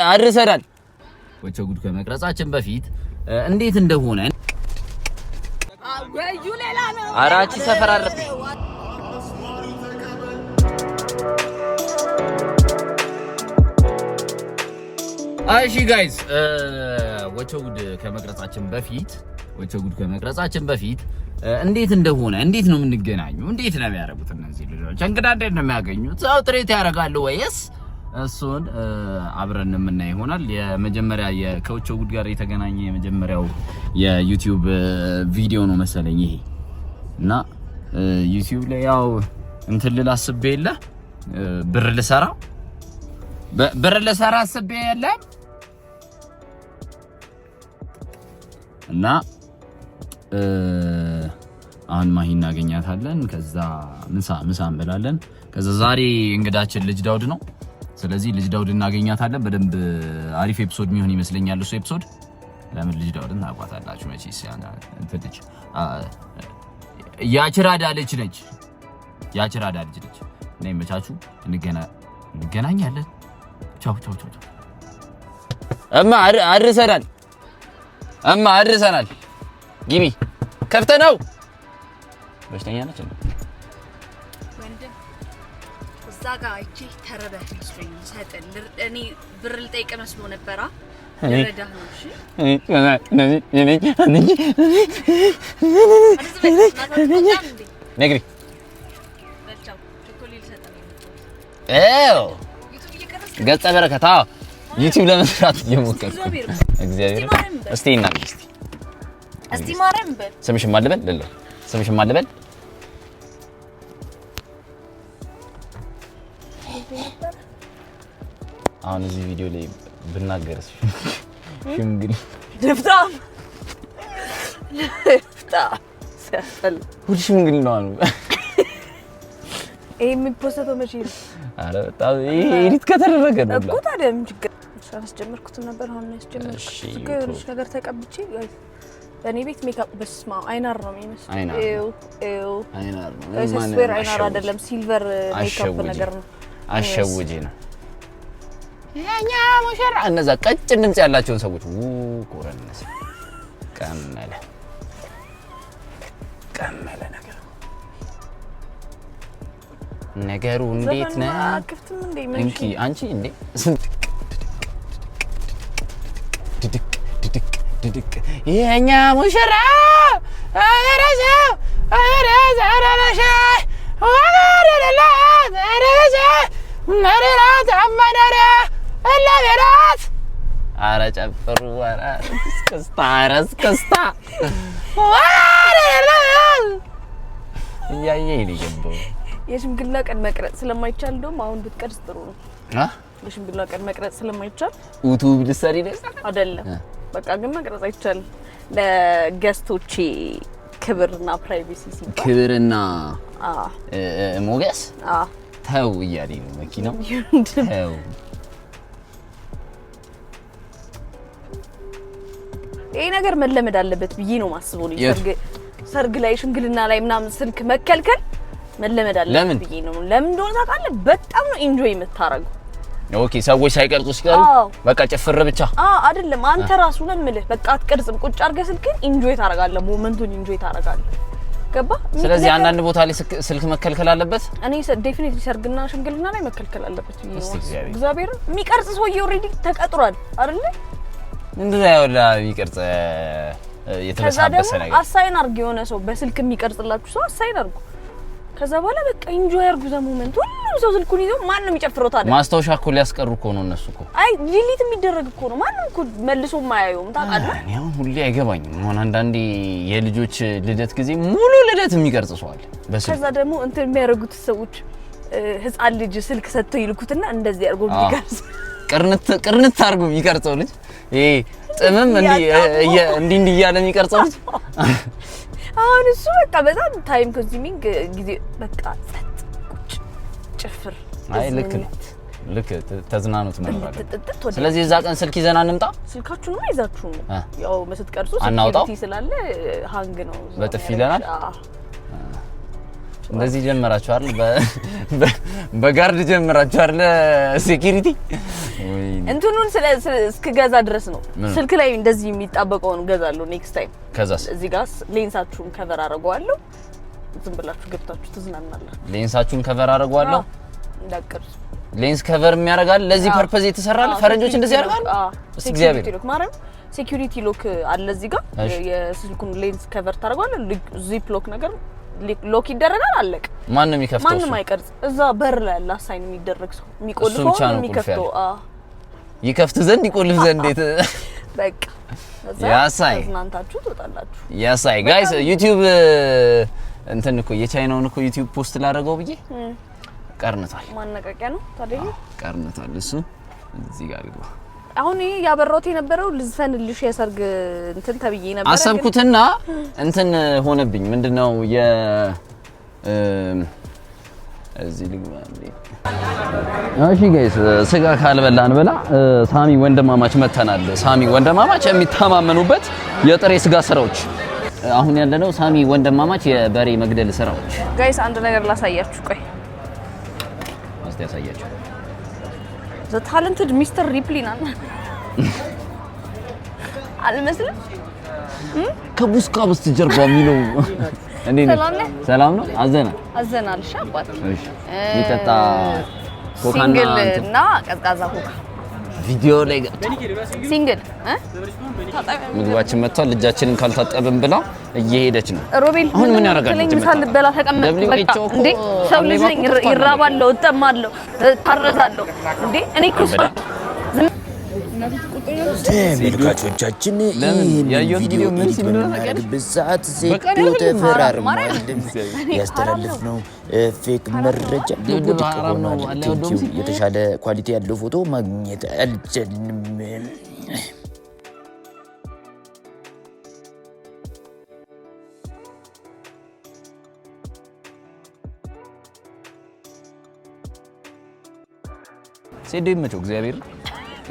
አድርሰናል። ወቸው ጉድ ከመቅረጻችን በፊት እንዴት እንደሆነ አራቺ ሰፈር አለብኝ። እሺ ጋይስ ወቸው ጉድ ከመቅረጻችን በፊት እንዴት እንደሆነ እንዴት ነው የምንገናኙ? እንዴት ነው የሚያደርጉት እነዚህ ልጆች? እንግዳ እንዴት ነው የሚያገኙት? ሰው ትሬት ያደርጋሉ ወይስ? እሱን አብረን የምናይ ይሆናል። የመጀመሪያ ከወቸው ጉድ ጋር የተገናኘ የመጀመሪያው የዩቲዩብ ቪዲዮ ነው መሰለኝ ይሄ እና ዩቲዩብ ላይ ያው እንትን ልላስብ የለ ብር ልሰራ አስቤ የለ እና አሁን ማሂ እናገኛታለን። ከዛ ምሳ እንበላለን። ከዛ ዛሬ እንግዳችን ልጅ ዳውድ ነው። ስለዚህ ልጅ ዳውድ እናገኛታለን። በደንብ አሪፍ ኤፒሶድ የሚሆን ይመስለኛል እሱ ኤፒሶድ። ለምን ልጅ ዳውድን ታውቋታላችሁ መቼስ ያና እንትን ልጅ ያችራዳ ልጅ ነች። እና ይመቻችሁ። እንገናኛለን። ቻው። እማ አድርሰናል። ግቢ ከፍተ ነው በሽተኛ ነች እንዴ? ወንድም እዛ ጋር እቺ ተረበህ መስሎኝ ሰጠን። እኔ ብር ልጠይቅ መስሎ ነበራ። ረዳህ ነው። እሺ ነግሪ በልቻው ቾኮሌት ሰጠን። ገጸ በረከታ ዩቲዩብ ለመስራት እየሞከርኩ እግዚአብሔር እስቲ ማረም በል ስምሽን ማን ልበል? አሁን እዚህ ቪዲዮ ላይ ብናገርስ ሽምግል ደፍታ ሰፈል ሁሉ ሽምግል ነው አሉ። ይሄ የሚፖስተው መቼ ነው? አረ በጣም ኤዲት ከተደረገ ነው እኮ ታዲያ ምን ችግር አስጀመርኩት ነበር። አሁን ያስጀመርኩት ነገር ተቀብቼ በእኔ ቤት ሜካፕ በስማ አይናር ነው የሚመስለው። አይናር ነው ስፔር አይናር አይደለም፣ ሲልቨር ሜካፕ ነገር ነው። አሸውጂ ነው ያኛ ሙሽራ። እነዛ ቀጭን ድምጽ ያላቸውን ሰዎች ኮረነስ ቀመለ ነገሩ እንዴት ነው? አክፍትም እንዴ ምን እንኪ አንቺ እንዴ ድድቅ የኛ ሙሽራ አረዛ አረ ጨፍሩ ወራ እስከስታ ይገባው። የሽምግልና ቀን መቅረጽ ስለማይቻል እንደውም አሁን ብትቀርጽ ጥሩ ነው። የሽምግልና ቀን መቅረጽ ስለማይቻል ዩቲዩብ ልትሰሪ ነው አይደለም? በቃ ግን መቅረጽ አይቻልም። ለገስቶቼ ክብርና ፕራይቬሲ ሲባል ክብርና ሞገስ ተው እያለኝ ነው መኪናው። ተው ይሄ ነገር መለመድ አለበት ብዬ ነው ማስበው። ሰርግ ላይ ሽምግልና ላይ ምናምን ስልክ መከልከል መለመድ አለበት ብዬ ነው። ለምን እንደሆነ ታውቃለህ? በጣም ነው ኢንጆይ የምታረገው። ኦኬ ሰዎች ሳይቀርጹ ሲቀሩ በቃ ጨፍር ብቻ አይደለም። አንተ ራሱ ነው የምልህ። በቃ አትቀርጽም፣ ቁጭ አድርገህ ስልክን ኢንጆይ ታረጋለህ፣ ሞመንቱን ኢንጆይ ታረጋለህ። ገባ? ስለዚህ አንዳንድ ቦታ ላይ ስልክ መከልከል አለበት። እኔ ዴፊኒትሊ ሰርግና ሽምግልና ላይ መከልከል አለበት። እግዚአብሔር የሚቀርጽ ሰውዬ ኦሬዲ ተቀጥሯል አይደል? እንደዛ ያውላ ይቀርጽ የተበሳበሰ ነገር አሳይን አድርግ። የሆነ ሰው በስልክ የሚቀርጽላችሁ ሰው አሳይን አድርጉ። ከዛ በኋላ በቃ ኢንጆይ አድርጉ ዘሞመንት። ሁሉም ሰው ስልኩን ይዞ ማንንም ይጨፍረው ታዲያ። ማስታወሻ እኮ ሊያስቀሩ እኮ ነው እነሱ እኮ። አይ ዲሊት የሚደረግ እኮ ነው። ማንንም እኮ መልሶ ማያየውም ታውቃለህ። እኔ አሁን ሁሌ አይገባኝም። አሁን አንዳንዴ የልጆች ልደት ጊዜ ሙሉ ልደት የሚቀርጽ ሰው አለ በስልክ። ከዛ ደግሞ እንትን የሚያደርጉት ሰዎች ህፃን ልጅ ስልክ ሰጥተው ይልኩትና እንደዚህ አድርጎ ይቀርጽ ቅርንት አድርጎ የሚቀርጸው ልጅ ይሄ ጥምም እንዲህ እያለ የሚቀርጸው ልጅ አሁን እሱ በቃ በጣም ታይም ኮንሱሚንግ ጊዜ በቃ ጸጥ ቁጭ ጭፍር። አይ ልክ ተዝናኑት ማለት ነው። ስለዚህ እዛ ቀን ስልክ ይዘና እንምጣ። ስልካችሁን ይዛችሁ ነው ያው መስጥቀርጹ ሴኩሪቲ ስላለ ሃንግ ነው በጥፍ ይለናል። እንደዚህ ጀመራችሁ አይደል? በጋርድ ጀምራችሁ አይደል ሴኩሪቲ እንትኑን እስከገዛ ድረስ ነው ስልክ ላይ እንደዚህ የሚጣበቀውን ገዛለሁ ኔክስት ታይም ከዛስ እዚህ ጋር ሌንሳችሁን ከቨር አደርገዋለሁ ዝም ብላችሁ ገብታችሁ ትዝናናላችሁ ሌንሳችሁን ከቨር አደርገዋለሁ እንዳቀርስ ሌንስ ከቨር የሚያደርጋል ለዚህ ፐርፐዝ የተሰራል ፈረንጆች እንደዚህ ያደርጋሉ እስቲ እግዚአብሔር ማረም ሴኩሪቲ ሎክ አለ እዚህ ጋር የስልኩን ሌንስ ከቨር ታደርገዋለህ ዚፕ ሎክ ነገር ሎክ ይደረጋል አለቅ ማን ነው የሚከፍተው ማንም አይቀርጽ እዛ በር ላይ ያለ አሳይን የሚደረግ ሰው የሚቆልፈው የሚከፍተው ይከፍት ዘንድ ይቆልፍ ዘንድ በቃ ያሳይ እናንታችሁ ትወጣላችሁ ያሳይ ጋይስ ዩቲዩብ እንትን እኮ የቻይናውን እኮ ዩቲዩብ ፖስት ላደረገው ብዬ ቀርነታል ማነቃቂያ ነው ታዲያ ቀርነታል እሱ እዚህ ጋር ይገባ አሁን ያበራውት የነበረው ልዝፈንልሽ የሰርግ እንትን ተብዬ ነበር አሰብኩትና እንትን ሆነብኝ ምንድነው እዚህ ልግባ እንዴ እሺ ጋይስ ስጋ ካልበላን በላ ሳሚ ወንድማማች መተናል ሳሚ ወንድማማች የሚታማመኑበት የጥሬ ስጋ ስራዎች አሁን ያለነው ሳሚ ወንድማማች የበሬ መግደል ስራዎች ጋይስ አንድ ነገር ላሳያችሁ ቆይ እስቲ ያሳያችሁ the talented Mr. Ripley አልመስልም ከቡስካ በስተጀርባ የሚለው እንዴ ሰላም ነው አዘናል ሻባት እሺ ይጣጣ ሲንግል እና ቀዝቃዛ ኮካ ቪዲዮ ላይ ሲንግል ምግባችን መጥቷል ልጃችንን ካልታጠብን ብላ እየሄደች ነው ሮቤል አሁን ምን ያደርጋል ለምሳሌ በላ ተቀመጥ በቃ እንዴ ሰው ልጅ ነኝ ይራባለው እጠማለሁ ታረዛለሁ እንዴ እኔ ኩስ ተመልካቾቻችን ይህን ቪዲዮ የምናደርግበት ሰዓት ዜዶ ተፈራርሟል ያስተላለፍነው ፌክ መረጃ ውድቅ ሆኗል ቴንኪው የተሻለ ኳሊቲ ያለው ፎቶ ማግኘት አልቻልንም ሴዶ ይመቸው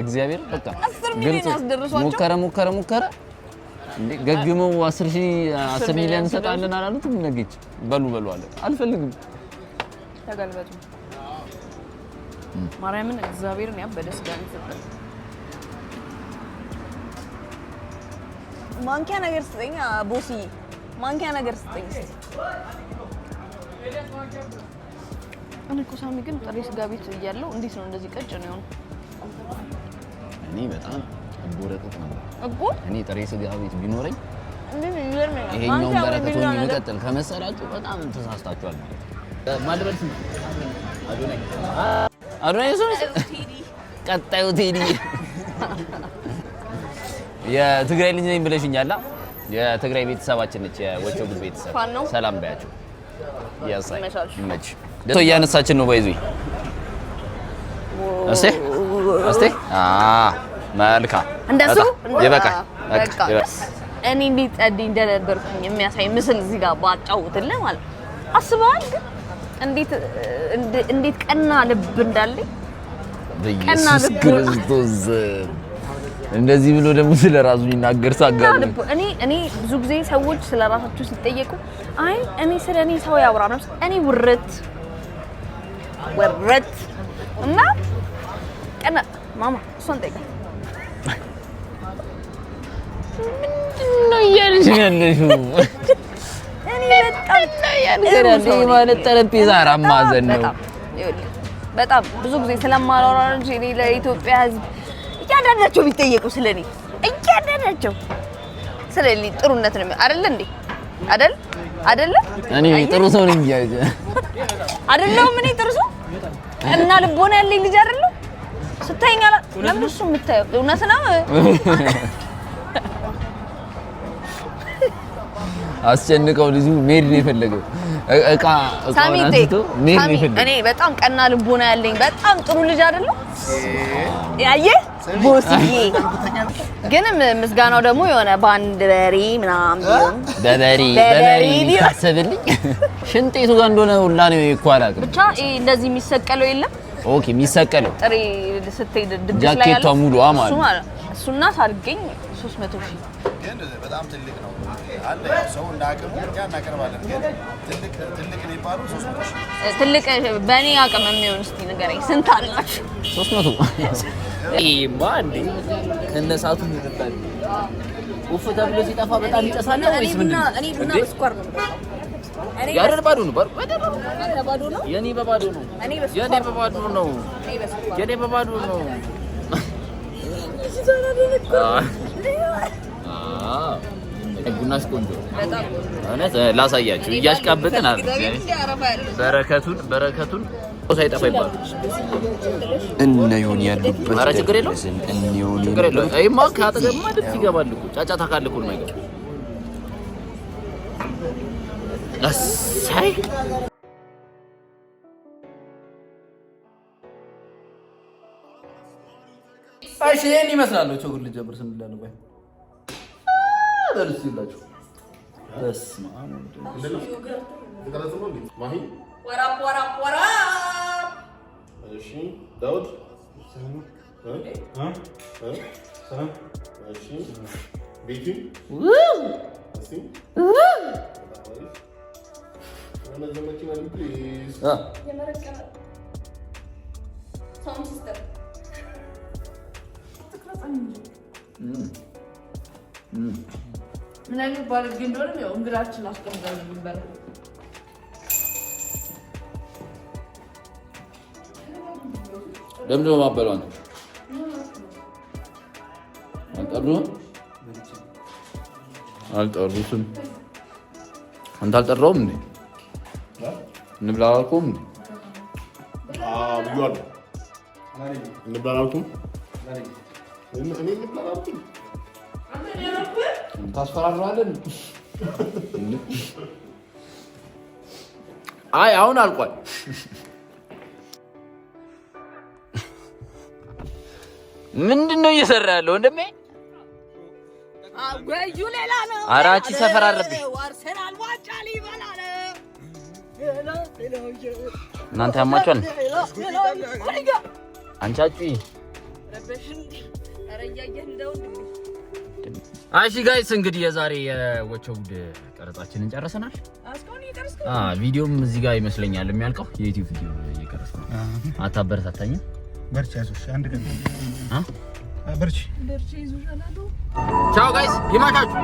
እግዚአብሔር በቃ 10 ሚሊዮን ያስደርሷቸው ሙከራ እንዴ ገግመው 10 ሚሊዮን እንሰጣለን አላሉትም ነገች በሉ አለ አልፈልግም ተገልበጡ ማርያምን እግዚአብሔርን ያበደ ስጋን ይሰጣል ማንኪያ ነገር ስጠኝ ቦሲ ማንኪያ ነገር ስጠኝ እኔ እኮ ሳሚ ግን ጥሬ ስጋ ቤት እያለው እንዴት ነው እንደዚህ ቀጭ ነው የሆነው እኔ በጣም አቦረቀት ነው እኮ እኔ ጥሬ ስጋ ቤት ቢኖረኝ እንዴ ይገርመኛል ይሄኛው በረከት ሆኖ ይመጣል ከመሰላችሁ በጣም ተሳስታችኋል ማድረስ አዶናይ ቀጣዩ ቴዲ የትግራይ ልጅ ነኝ ብለሽኛል የትግራይ ቤተሰባችን ነች የወቾ ግብ ቤተሰብ ሰላም ባያችሁ ያሳይ መች ደቶ ያነሳችን ነው ባይዙይ እስቲ መልካም እንደሱ ይበቃ እኔ እንዴት እንደነበርኩኝ የሚያሳይ ምስል እዚህ ጋር ባጫውትልህ ማለት አስበዋል እንዴት ቀና ልብ እንዳለኝ ቀና ልብ ክርስቶስ እንደዚህ ብሎ ደግሞ ስለራሱ ይናገር ሳጋር እኔ ብዙ ጊዜ ሰዎች ስለራሳቸው ሲጠየቁ አይ እኔ ስለኔ ሰው ያወራ ነው እኔ ውርት እና ቀና ማማ እሷን ጠይቃት ምንድነው ያልሽኛለሽው እኔ በጣም ማለት ጠረጴዛ አራማዘን ነው በጣም ብዙ ጊዜ ስለማላወራ እንጂ እኔ ለኢትዮጵያ ሕዝብ እያንዳንዳቸው ቢጠየቁ ስለኔ እያንዳንዳቸው ስለኔ ጥሩነት ነው አይደል እንዴ አይደል እኔ ጥሩ ሰው ነኝ አይደለም እኔ ጥሩ ሰው እና ልቦና ያለኝ ልጅ አይደለም ስታይኛላ ለምን እሱ የምታየው እውነት ነው አስጨንቀው ልጁ ሜድ ነው የፈለገው እቃ አንስቶ ሜድ ነው የፈለገው እኔ በጣም ቀና ልቦና ያለኝ በጣም ጥሩ ልጅ አይደለም ያየ ቦስዬ ግን ምስጋናው ደግሞ የሆነ ባንደሪ ምናምን ቢሆን በበሪ ታሰብልኝ ሽንጤቱ ጋር እንደሆነ ሁላ ነው ይኳላቅ ብቻ እንደዚህ የሚሰቀለው የለም ኦኬ የሚሰቀለው ጥሬ ስትሄድ ድግስ ላይ ያለው ጃኬቷ ሙሉ አማል እሱና ሳልገኝ 300,000 ግን በጣም ትልቅ ነው አለ ሰው እንዳቀሙ ያናቀርባለን ግን ትልቅ ነው ይባላል 300 ሺህ ትልቅ በእኔ አቅም የሚሆን እስቲ ንገረኝ ስንት አላችሁ 300 ማንዲ ከነሳቱ ይደርዳል ውፍ ተብሎ ሲጠፋ በጣም ይጨሳል ወይስ ምንድነው እኔ ቡና በስኳር ነው ያረር ባዶ ነው ባዶ ነው የኔ በባዶ ነው የኔ በባዶ ነው የኔ በባዶ ነው ቡናሽ ቆንጆ እውነት ላሳያችሁ እያሽቃበጥን በረከቱን ሳይጠፋ ይባላል እነ ዮኒ ያሉበት ኧረ ችግር የለውም እነ ዮኒ ችግር የለውም አይማ ካጠገማ ድምፅ ይገባል እኮ ጫጫታ ካለ እኮ ነው የማይገባው አሳይ አይሽ እኔ ይመስላል ቸጉር ልጀምር ስንል ነው ባይ ደርስ ይላችሁ በስመ አብ ማሂ ወራ እሺ ዳውድ እሺ ቤቲ እሺ أنا زماني ما بليز. يا مركب. ساوند سيستم. تكره عني. من أين بالك جندورم يا أمبراش ناسكم جالس جنبال. دم ما بلون. أنت أروح؟ أنت أروحون. أنت هل ترومني؟ نبلا لكم بيقول نبلا لكم እኔ نبلا لكم ታስፈራራለን አይ አሁን አልቋል ምንድነው እየሰራ ያለው እንደሜ አጓዩ ሌላ ነው አራቺ ሰፈር አረብሽ አርሰናል ዋንጫ ሊበላ ነው እናንተ ያማችኋል አንቻቹ እሺ ጋይስ እንግዲህ የዛሬ የወቸውድ ቀረጻችንን ጨርሰናል ቪዲዮም እዚህ ጋር ይመስለኛል የሚያልቀው የዩቲዩብ ቪዲዮ እየቀረጽኩ አታበረታታኝ በርቺ አይዞሽ አንድ ቀን በርቺ ይዞሻል ቻው ጋይስ ይማቻችሁ